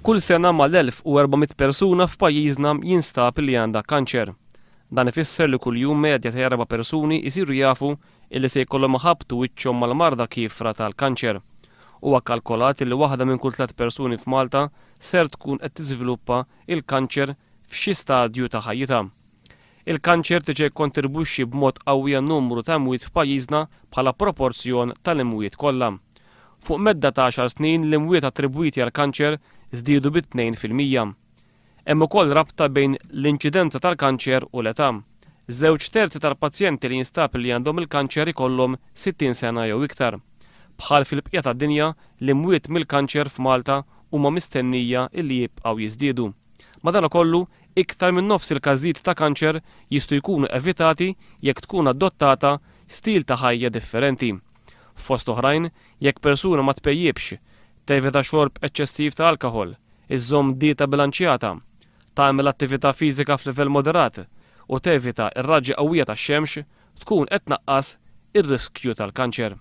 Kull sena mal-1400 persuna f'pajjiżna jinstab li għandha kanċer. Dan ifisser li kuljum medja ta' 4 persuni jsiru jafu illi se jkollhom ħabtu wiċċhom mal-marda kifra tal-kanċer. Huwa kkalkolat li waħda minn kull 3 persuni f'Malta ser tkun qed tiżviluppa il-kanċer f'xi stadju ta' ħajjitha. Il-kanċer tiġi jikkontribwixxi b'mod qawwi għan-numru ta' imwiet f'pajjiżna bħala proporzjon tal-imwiet kollha. Fuq medda ta' 10 snin l-imwiet attribwiti għall-kanċer żdiedu b'2%. Hemm ukoll rabta bejn l-inċidenza tal-kanċer u l-età. 2/3 tal-pazjenti li jinstab li għandhom il-kanċer ikollhom 60 sena jew iktar. Bħal fil-bqija tad-dinja l-imwiet mill-kanċer f'Malta huma mistennija li jibqgħu jiżdiedu. Madankollu iktar minn nofs il-każijiet ta' kanċer jistgħu jkunu evitati jekk tkun adottata stil ta' ħajja differenti. Fost oħrajn, jekk persuna ma tpejjibx, tevita xorb eċċessiv ta' alkoħol, iżżomm dieta bilanċjata, tagħmel attività fiżika f'livell moderat u tevita r-raġġi qawwija tax-xemx, tkun qed tnaqqas ir-riskju tal-kanċer.